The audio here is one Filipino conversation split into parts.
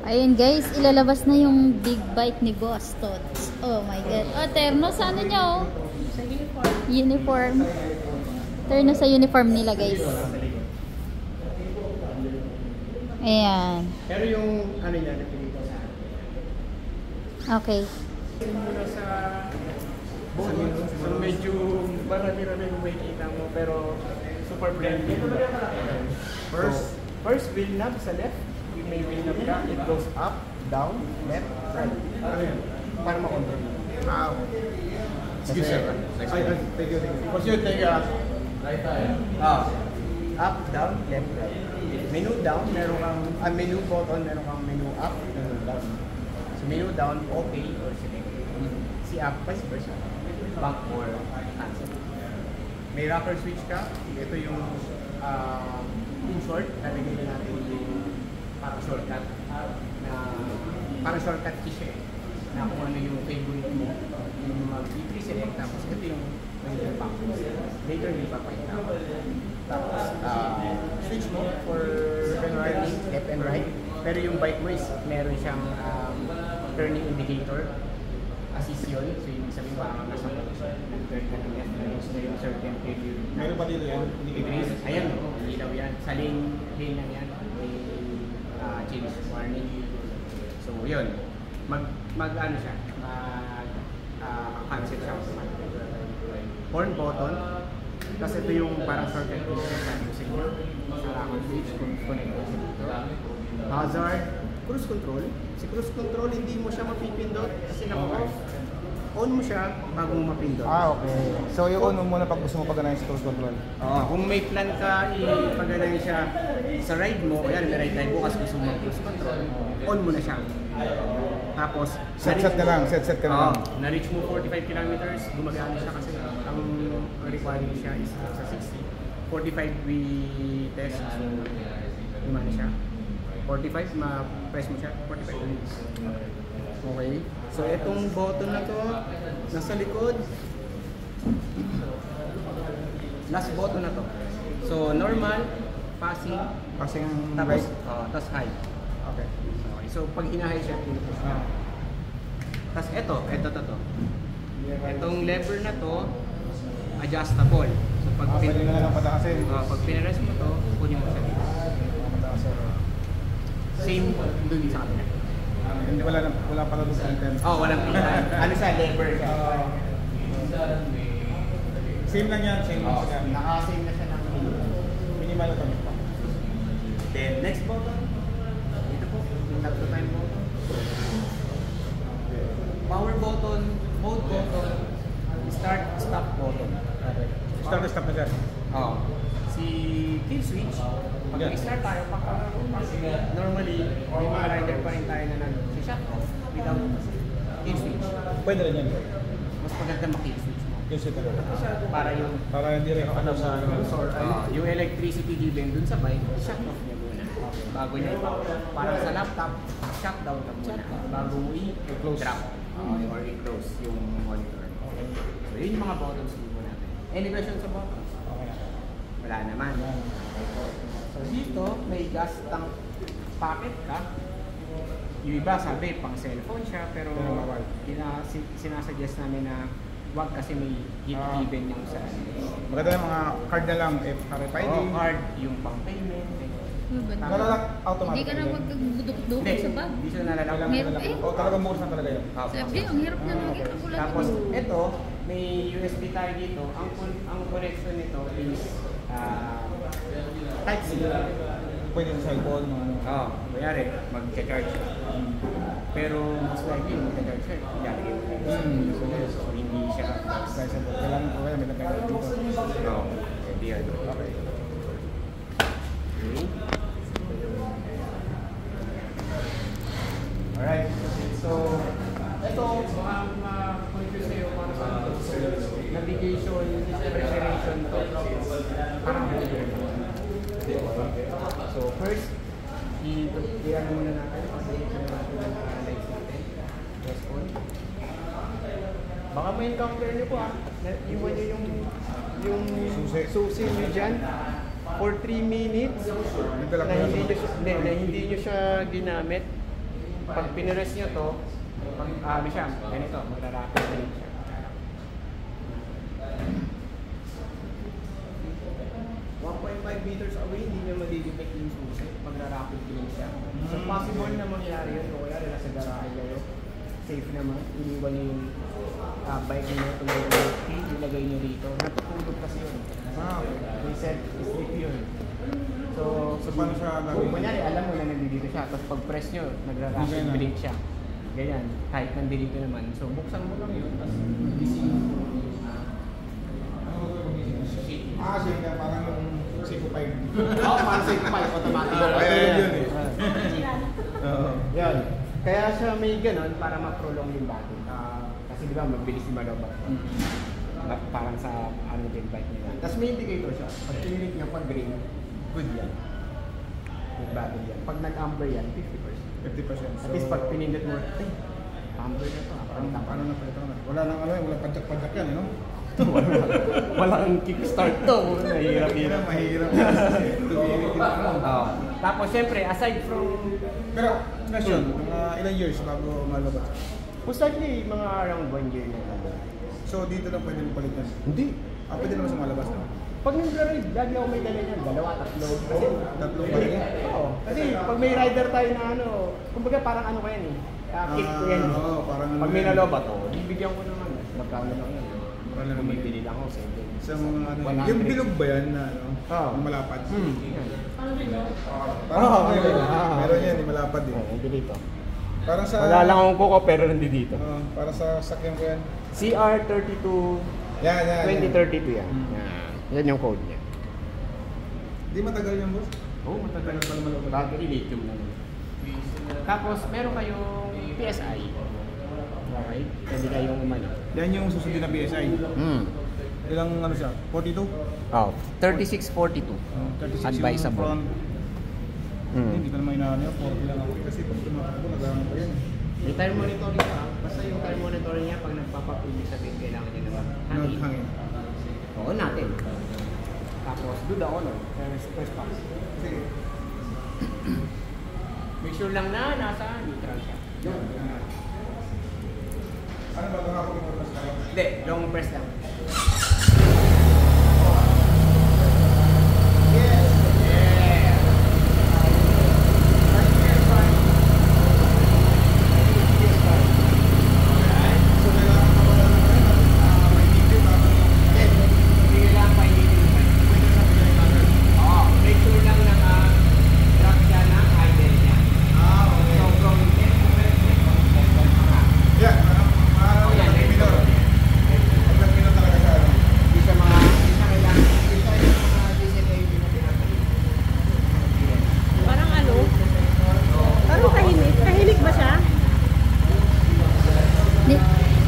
Ayun guys, ilalabas na yung big bike ni Boss Tots. Oh my god. Oh, terno sa ano niya oh? Sa uniform. Uniform. Terno sa uniform nila guys. Ayan. Pero yung ano niya, napili ko sa Okay. muna sa bonus. So medyo marami-rami yung makikita mo pero super friendly. First wheel knob sa left. Yung may wheel knob ka, it goes up, down, left, right. Ano yun? Para makontrol. Excuse me. Thank you. What's your take? Up, down, left, right. Menu down, meron kang menu button, meron kang menu up, menu down. So menu down, okay or select. Si up, vice versa. Back or cancel. May rocker switch ka. Ito yung in short, nabigay na natin yung para shortcut para shortcut key siya na kung ano yung favorite mo yung mag-select tapos ito yung factors. Later yung papakita tapos switch mo for left and right pero yung bike mo is meron siyang turning indicator assist yun so yung sabihin parang nasa turn ka ng left na yung certain period Meron pa dito yan? ayan ilaw yan sa lane lang yan change warning. So yun, mag ano siya, cancel siya automatic. Horn button, kasi ito yung parang shortcut key sa sabi ko sa inyo. Sa rocker switch, connect ko siya dito. Hazard, cruise control. Si cruise control hindi mo siya mapipindot kasi naka-off. On mo siya bago mo mapindot. Okay. So yung on mo muna pag gusto mo paganahin sa cruise control? Oo. Kung may plan ka ipaganahin siya sa ride mo, ayan, may ride tayo bukas gusto mo cruise control, on mo na siya. Tapos, Set ka lang. na-reach mo 45 kilometers, gumagana siya kasi ang requiring siya is sa 60. 45 we test, so gumana siya. 45, ma-press mo siya, 45 minutes. Okay. So, itong button na to, nasa likod. Last button na to. So, normal, passing, tapos, right? tapos high. Okay. So, pag hinahay siya, pinupush na. Tapos ito to. Itong lever na to, adjustable. So, pag pwede na lang patakasin. pag pinarest mo to, kunin mo siya dito. Same doon sa kanila. Hindi wala pala doon sa intent. Walang pintan. Ano siya, lever siya. Same lang yan, same lang siya. Naka-same na siya ng Minimal na to. Then, next button. Ito po, yung tatlo time button. Power button, mode button, start, stop button. Start na siya. Si kill switch, pag i-start tayo, normally, may mga rider pa rin tayo na nag-shut off without kill switch. Pwede rin yan. Mas maganda ma-kill switch mo. Yung set na. Para hindi rin ako sa yung electricity given dun sa bike, shut off niya muna. Bago niya parang sa laptop, shut down ka muna. Bago mo i-drop or i-close yung monitor. So yun yung mga buttons dito natin. Any question sa buttons? Wala naman. So dito, may gas tank pocket ka. Yung iba sabi, pang cellphone siya, pero sinasuggest namin na wag kasi may given yung sa maganda ng mga card na lang, RFID. Card, yung pang payment. Nalalak automatic. Hindi ka na magdudukot sa bag. Hindi siya nalalak. Meron eh. Talagang bukas na talaga yun. Sabi, ang hirap na lagi. Ako lang. Tapos, ito, may USB tayo dito. Ang connection nito is Type-C. Pwede sa cellphone, mga ano. Kunyari, mag-charge siya. Pero mas likely, mag-charge siya. Kunyari, so hindi siya Kailangan ko kaya may nagkakaroon dito. Hindi yan. Okay. Alright. So, ito, confuse sa'yo para sa navigation, preparation to. Parang so, first, i-ano muna natin. I-ano natin ang lights natin. Press on. Baka may encounter nyo po iwan nyo yung susi nyo dyan for 3 minutes na hindi nyo siya ginamit. pag pinires nyo to, pag ano siya, ganito, magra-rapid blink siya. 1.5 meters away, hindi nyo madidetect yung susi, magra-rapid blink siya. So possible na mangyari yun, kung kaya nasa garahe kayo, safe naman, iniwan nyo yung bike nyo, tulad ng key, ilagay nyo dito. Natutulog kasi yun. They said, sleep yun. So paano siya gagawin? Kunyari, alam mo na nandito siya, tapos pag-press nyo, nagra-rapid blink siya. Ganyan, kahit nandito naman. So buksan mo lang yun, tapos gising mo. Sige ka, parang yung Seiko 5. Oo, parang Seiko 5, automatic. Ayun yun eh. Yan. Kaya siya may ganun para ma-prolong yung battery. Kasi di ba, mabilis yung malobat. Parang sa ano din bike nila. Tapos may indicator siya. Pag pinilit niya pag green, good yan. Good battery yan. Pag nag-amber yan, 50%. 50%. At least pag pinindot mo, ay, amber na to. Paano na pala ito? Wala nang ano, wala padyak-padyak yan, no? Walang kickstart to. Mahirap. Mahirap. Tapos syempre, aside from... Pero, question, mga ilang years bago malabas? Most likely, mga around 1 year na lang. So, dito lang pwede mo palit yan? Hindi. Pwede naman sa malabas na? Pag nag-ride, lagi ako may dala niyan. 2, 3. Kasi, Tatlong palit yan? Oo. Kasi pag may rider tayo na ano, kumbaga parang ano ko yan eh. Kick ko yan. Oo, parang... Pag may nalobat ako, bibigyan ko naman. Magkano lang yan. Wala Kung may naman. bili lang ako, 7. Sa mga ano, 100. yung bilog ba yan na ano? Oo. Yung malapad? Yan. Parang meron yan, yung malapad eh. Oo, hindi dito. Parang sa... Wala lang akong kuko pero nandito dito. Para sa sakyan ko yan. CR32 Yan. 2032 yan. Yan yung code niya. Di matagal yan, boss? Oo, matagal pa naman ako. Battery lithium naman. Tapos, meron kayong PSI. Okay? Pwede kayong umano. Yan yung susundin na PSI. Ilang ano siya? 42? Oh, 3642. 36 Advisable. yung front. Hindi ko naman inaano yun, 40 lang ako. Kasi pag tumakbo, nag-ano pa yan. May tire monitoring ka. Basta yung tire monitoring niya, pag nagpapapili sabihin, kailangan niya naman hangin. Hangin. Oo, natin. Tapos, do the honor. Press pass. Sige. Make sure lang na nasa neutral siya. Ano ba ito hapon yung press tayo? Hindi, long press lang.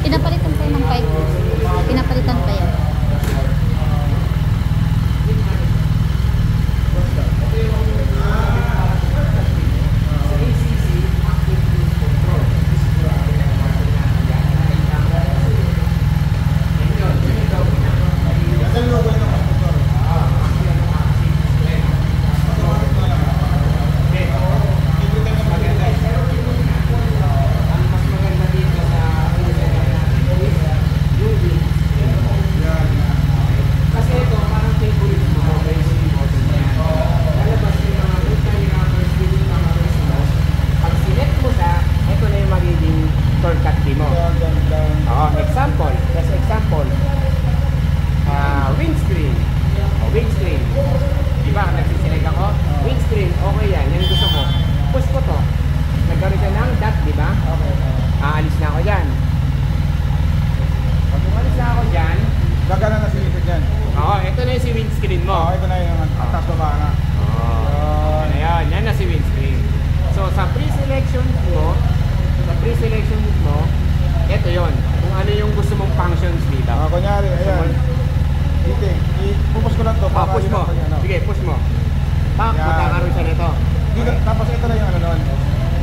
Pinapalitan pa ng pipe. Pinapalitan pa yan. Windscreen. Diba, nagsiselect ako? Windscreen, okay yan. Yan gusto ko. Push ko to. Nagkaroon siya ng dot, diba? Okay. Aalis na ako dyan. Pag umalis na ako dyan, Gagana na si Richard dyan. oo, ito na yung si windscreen mo. Ito na yung atas baba na. Ano yan na si windscreen. So, sa pre-selection mo, ito yon. Kung ano yung gusto mong functions dito. Kunyari, ayan. Dito, i-push ko lang to. para Push mo. yun ang ano. Sige, push mo. Pak, Yan. magkakaroon siya nito. Dito, tapos ito na yung ano nun.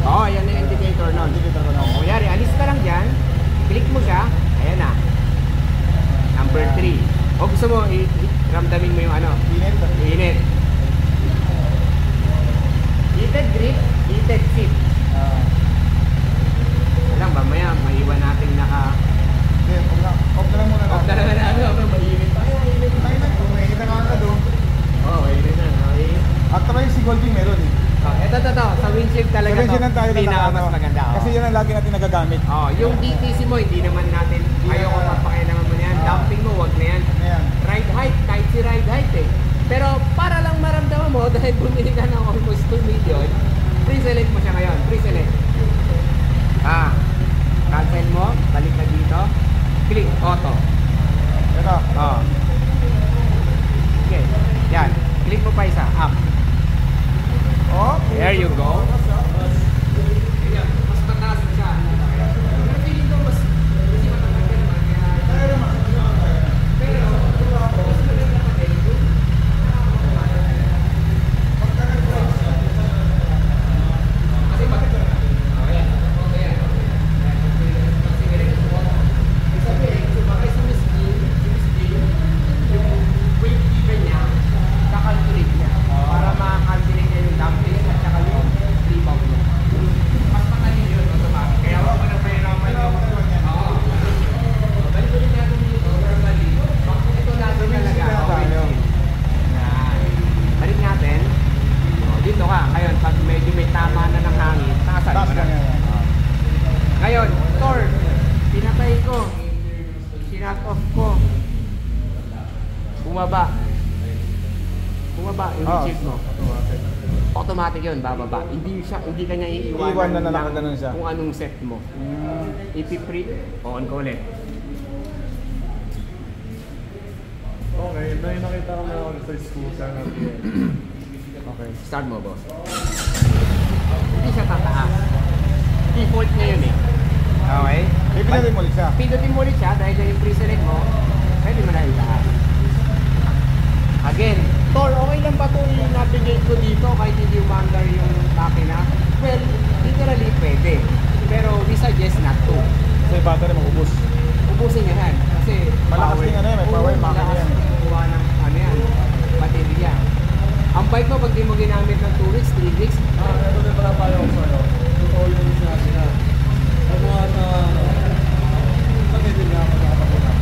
Oo, yan na yung indicator nun. Indicator ko nun. Kunyari, alis ka lang dyan, click mo siya, ayan na. Number 3. O gusto mo, ramdamin mo yung ano, Init. init. Heated grip, heated seat. Pasensya lang tayo na Pinakamas maganda. Kasi yan ang lagi natin nagagamit. Oh, yung DTC mo, hindi naman natin, ayoko magpakailangan mo na yan. Dumping mo, wag na yan. Ayan. Ride height, kahit si ride height eh. Pero para lang maramdaman mo, dahil bumili ka ng almost 2 million, pre-select mo siya ngayon, pre-select. Cancel mo, balik ka dito, click auto. Ito. Oh. Okay, yan. Click mo pa isa, up. Oh. There you go. Ayan, mas mataas na siya. Pero feeling ko mas mataas ka naman. Pero, mas maganda pa din yung kasi pag ayan. Kasi ganito po. Sabihin, sumakay sa miskin, yung weight given niya, kakalculate niya. Para makakalculate niya yung dumping at saka yung rebound niya. Mas matayin yun, automatic. Kaya huwag mo nang mahirapan yung oo. Balik-balik natin dito, verbally. Ito natin talaga. Yan. Balik natin. Dito ka. Ngayon, pag medyo may tama na ng hangin, taasan mo na. Ngayon, Thor, pinatay ko. Sinat off ko. Bumaba. Bumaba yung chip mo. Automatic yun, bababa. Hindi ka niya iiwanan Iwan na nakaganon siya. kung anong set mo. Ipi-pre, on ko ulit. Okay, may nakita ko na ako sa school sa natin. Okay, start mo, boss. Hindi siya tataas. Default niya yun eh. Okay? Pipinalin mo ulit siya. Pindutin mo ulit siya dahil yung pre-select mo, pwede mo na itaas. Again, Thor, okay lang ba ito i-navigate ko dito kahit hindi umandar yung makina? Well, literally pwede. Pero we suggest not to. Kasi yung battery maubos. Ubusin niya yan. Kasi Malakas din ano yan, may power, makina malakas yan. kuha ng ano yan, baterya. Ang bike mo, pag di mo ginamit ng 2 weeks, 3 weeks, Ito din pala tayo ko ano. Totoo yung sinabi na. Sa mga na pag-ibig na ako nakapagpunta.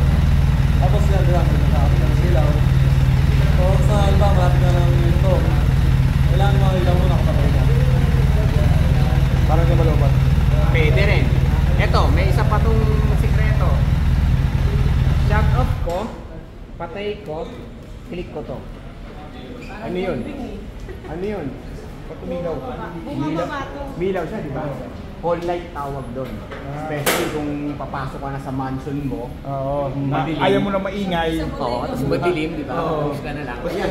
Tapos yan, diba, nakapagpunta ng silaw. So, sa iba, marami na ng ito. Kailangan mga ilaw mo nakapagpunta ka. Para hindi malubat. pwede rin. Eto, may isa pa tong sikreto. Shut off ko, patay ko, click ko to. Ano yun? Ano yun? Pag tumilaw. Bilaw siya, di ba? Whole light tawag doon. Especially kung papasok ka na sa mansion mo. Oo. Madilim. Ayaw mo na maingay. Oo, tapos madilim, di ba? Oo. Push ka na lang. Ayan,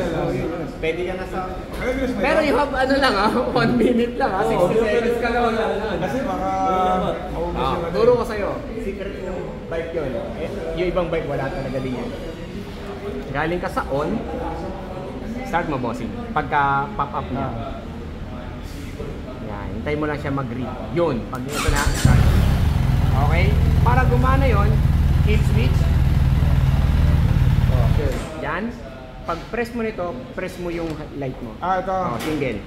pwede ka na sa... Ano bilis mo Pero ito? you have ano lang 1 minute lang 60 seconds ka lang. Kasi baka maubos yung ano. Turo ko sa'yo, secret ng bike yun. Yung ibang bike wala talaga din yan. Galing ka sa on, start mo bossing. Pagka pop up niya. Yan, hintay mo lang siya mag-read. Yun, pag ito na, start. Okay? Para gumana yun, kill switch. Okay. Yan. Pag press mo nito, press mo yung light mo. Ito. Single.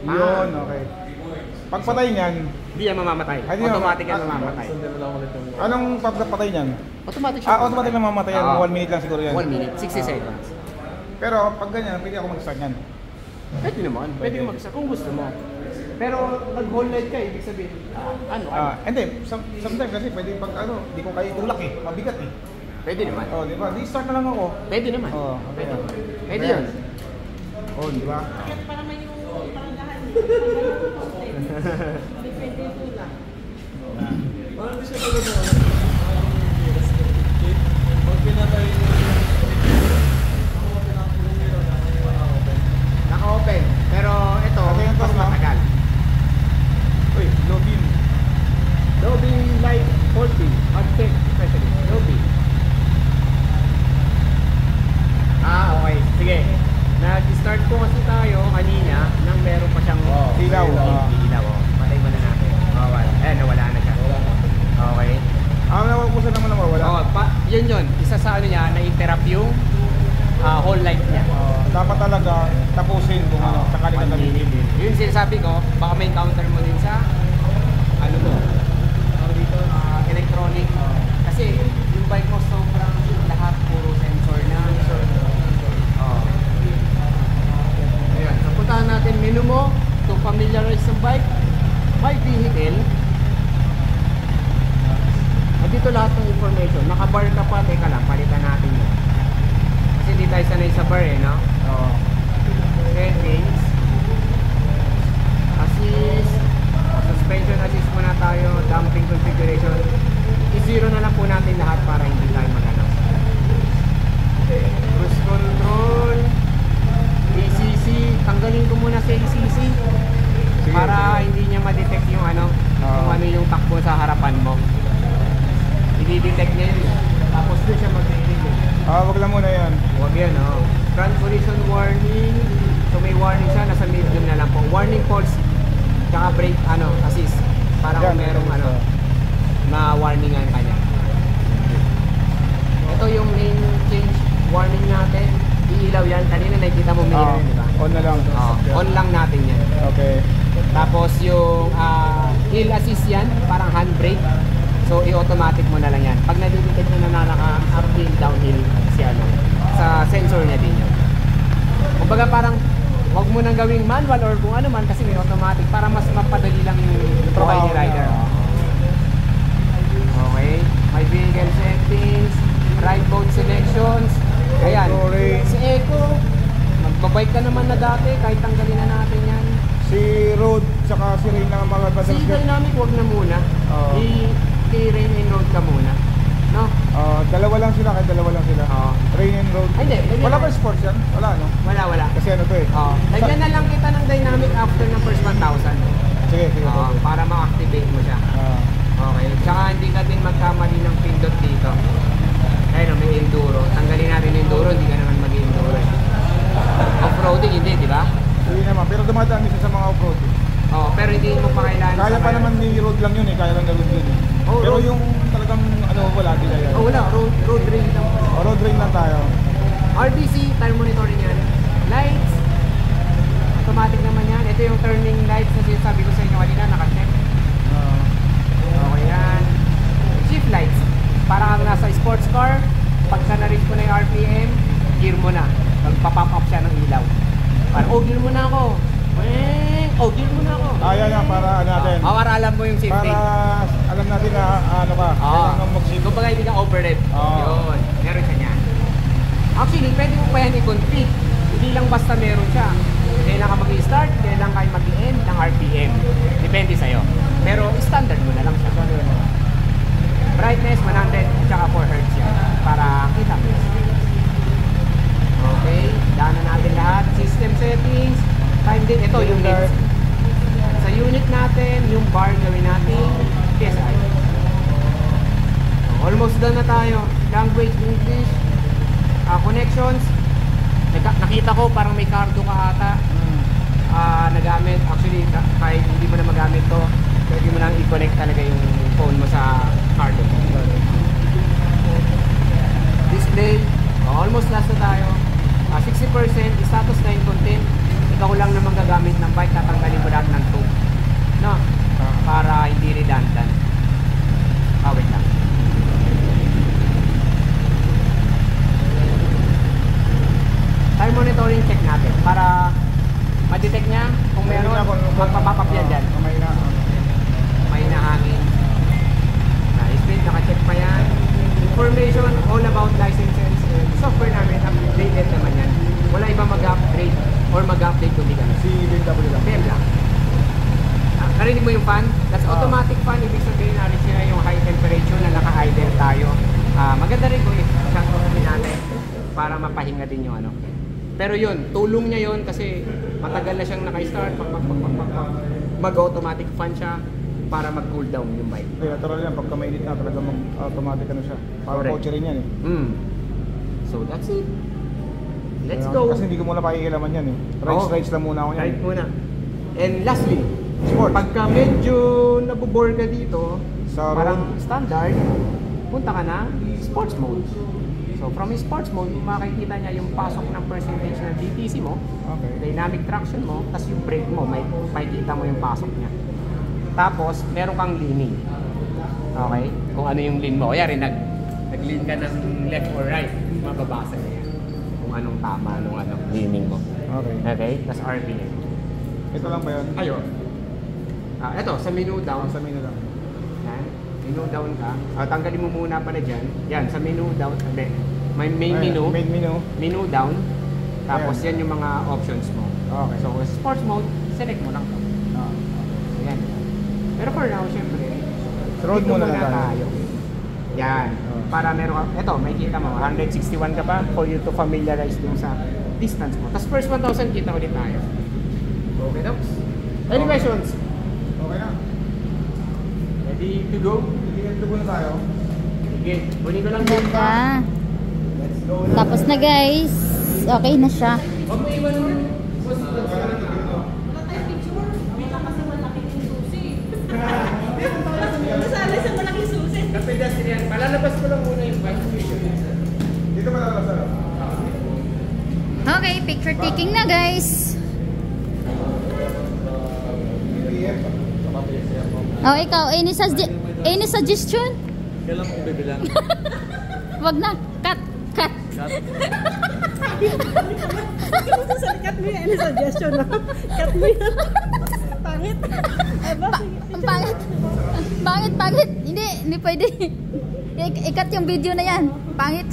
Yun, okay. Pag patay niyan, Hindi yan mamamatay. Ay, di Automatic yan mamamatay. mamamatay. Sundin mo lang ulit yung... anong pagpatay niyan? Automatic siya. Automatic na mamatay yan. 1 minute lang siguro yan. 1 minute, 60 seconds. Pero pag ganyan, pwede ako mag-start yan. Pwede naman. Pwede ka mag-isa kung gusto mo. Pero nag-whole light ka, ibig sabihin, ano? Hindi, sometimes kasi pwede pag ano, di ko kayo tulak eh. Mabigat eh. Pwede naman. Oh, di ba? Di start na lang ako. Pwede naman. Oh, Pwede. okay. Pwede yun. Oh, di ba? Parang may yung parang lahat. Depende yung tulak. Parang di siya tulad na ano. Pag pinatay mo Naka-open. Pero ito, Ito yung mas turn, no? matagal. Uy, low beam. Low beam light, full beam, hard check especially. Low beam. Okay. Sige. Nag-start po kasi tayo kanina nang meron pa siyang Ilaw. Ilaw. Patay mo na natin. Nawala na siya. Okay. Nakukusan naman nawawala. Yun. Isa sa ano niya, na-interrupt yung whole light niya. Dapat talaga tapusin kung ano, sakali ka gamitin. Yun sinasabi ko, baka may encounter mo din sa ano mo, dito, electronic. Kasi yung bike mo sobrang lahat puro sensor na. Ayan, so puntahan natin menu mo to familiarize sa bike. my vehicle, dito lahat ng information. Nakabar ka pa, teka lang, palitan natin yan. Kasi hindi tayo sanay sa bar eh, no? Oo. Settings, assist, suspension assist muna tayo, damping configuration. I-zero na lang po natin lahat para hindi tayo magano. Cruise control, ACC, tanggalin ko muna sa ACC para hindi niya ma-detect yung ano, kung ano yung takbo sa harapan mo. I-detect niya yun. Tapos doon siya mag-detect. Wag lang muna yan. Huwag yan, oh. Front collision warning. So may warning siya, nasa medium na lang po. Warning pulse, tsaka brake, assist. Para kung merong, ma-warningan ka niya. Ito yung lane change warning natin. Iilaw yan. Kanina nakikita mo mirror, di ba? On na lang. On lang natin yan. Okay. Tapos yung hill assist yan, parang handbrake. So i-automatic mo na lang yan. Pag nadidetect mo na naka-uphill, downhill sa sensor niya din yun. Kumbaga parang wag mo nang gawing manual or kung ano man kasi may automatic para mas mapadali lang yung buhay ni rider. Okay. My vehicle settings, ride mode selections. Ayan. Si Eco, magbabike ka naman na dati kahit tanggalin na natin yan. Si Road, saka si Rain lang ang mga Si Dynamic wag na muna. I-rain and road ka muna. No? Dalawa lang sila, kahit dalawa lang sila. Rain and Road. Ay, hindi. Wala ba sports yan? Wala, no? Wala. Kasi ano to eh. Lagyan na lang kita ng Dynamic after ng first 1,000. Sige. Para ma-activate mo siya. Okay. Tsaka hindi ka din magkamali ng pindot dito. Ayun, may enduro. Tanggalin natin yung enduro, hindi ka naman mag-enduro. Off-roading, hindi, di ba? Hindi naman, pero dumadaan isa sa mga off-road. Pero hindi mo pa kailangan. Kaya pa naman ni road lang yun eh, kaya lang na road yun eh. Pero road. yung talagang wala, di kaya. Wala, road rain lang. Road rain lang tayo. RDC, tire monitoring yan. Lights, automatic naman yan. Ito yung turning lights na sinasabi ko sa inyo kanina, naka-check. Okay yan. Shift lights, para kang nasa sports car, pagka na-reach mo na yung RPM, gear mo na. Magpa-pop up siya ng ilaw. Para, gear mo na ako. Gear mo na ako. Yan, para natin. Para alam mo yung safety. Para alam natin na kailangan mag-shift. Kung baga hindi ka overrev. Yun, meron siya niyan. Actually, pwede mo pa yan i-config. Hindi lang basta meron siya. Kailan ka mag-i-start, kailan ka mag-i-end ng RPM. Depende sa'yo. Pero standard mo na lang siya. Brightness, 100, tsaka 4 Hz yan. Para kita mo. Okay, daanan natin lahat. System settings, time din. Ito, yung unit. Sa unit natin, yung bar gawin natin, PSI. Almost done na tayo. Language, English, connections. Nakita ko parang may cardo ka ata. Nagamit. Actually, kahit hindi mo na magamit to, pwede mo lang i-connect talaga yung phone mo sa cardo mo. Display. Almost last na tayo. 60% status na yung content. Ikaw lang naman gagamit ng bike, tatanggalin mo lahat ng tube. No? Para hindi redundant. Wait lang. Time monitoring check natin para ma-detect niya kung meron, magpapapap yan dyan. May nahangin. Speed, naka-check pa yan. Information all about licenses. Software namin, updated naman yan. Wala iba mag-upgrade or mag-update kundi kami. Si BMW lang. BM lang. Narinig mo yung fan? That's automatic fan. Ibig sabihin na rin sila yung high temperature na naka-idle tayo. Maganda rin kung i-shut off natin para mapahinga din yung ano. Pero yun, tulong niya yun kasi matagal na siyang naka-start. Mag-automatic fan siya para mag-cool down yung bike. Natural yan, pagka mainit na talaga mag-automatic ano siya. Parang Correct. kotse rin yan eh. So that's it. Let's go. Kasi hindi ko muna pakikilaman yan eh. Rides lang muna ako yan. Ride muna. And lastly, Sport. pagka medyo nabobore ka dito, Sa parang standard, punta ka na sports mode. So from sports mode, makikita niya yung pasok ng percentage ng DTC mo, dynamic traction mo, tapos yung brake mo, makikita mo yung pasok niya. Tapos, meron kang leaning. Okay? Kung ano yung lean mo. Kaya rin, nag-lean ka ng left or right, mababasa niya kung anong tama, leaning mo. Okay. Okay? Tapos RPM. Ito lang ba yun? Ayun. Eto, sa menu down. Sa menu lang. Yan. Menu down ka. Tanggalin mo muna pala dyan. Yan, sa menu down. Hindi. May main menu. Main menu. Menu down. Tapos Ayan. yan yung mga options mo. Okay. So, sports mode, select mo lang to. Ah. So, yan. Pero for now, syempre, Sa road dito muna lang tayo. Yan. Oh. Para meron ka, eto, may kita mo, 161 ka pa for you to familiarize dun sa distance mo. Tapos first 1,000 kita ulit tayo. Okay, Docs? Any questions? Okay na. Ready to go? Ito na tayo. Sige, kunin ko lang yung Ganda. Let's go na. Tapos na guys. Okay na siya. Huwag mo iwan mo. Wala tayong picture. Wala kasi malaking yung susi. Masali sa malaking susi. Kapedestrian, palalabas ko lang muna yung bike. Dito pa lang sa Okay, picture taking na guys. Oh, ikaw, any suggestion? Kailan mo bibilang? Wag na. Cut. Cut. Cut mo yan. Any suggestion na? Cut mo yan. Pangit. Ay ba? Ang pangit. Pangit. Hindi pwede. I-cut yung video na yan. Pangit.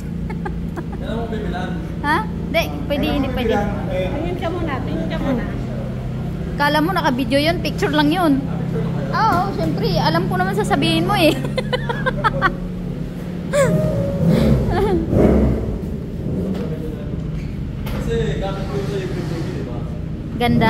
Kailan mo bibilang? Ha? Hindi pwede. Tingin ka muna. Kala mo naka-video yun, picture lang yun. Oo, syempre. Alam ko naman sasabihin mo eh. Kasi gamit ko ito yung printing, di ba? Ganda.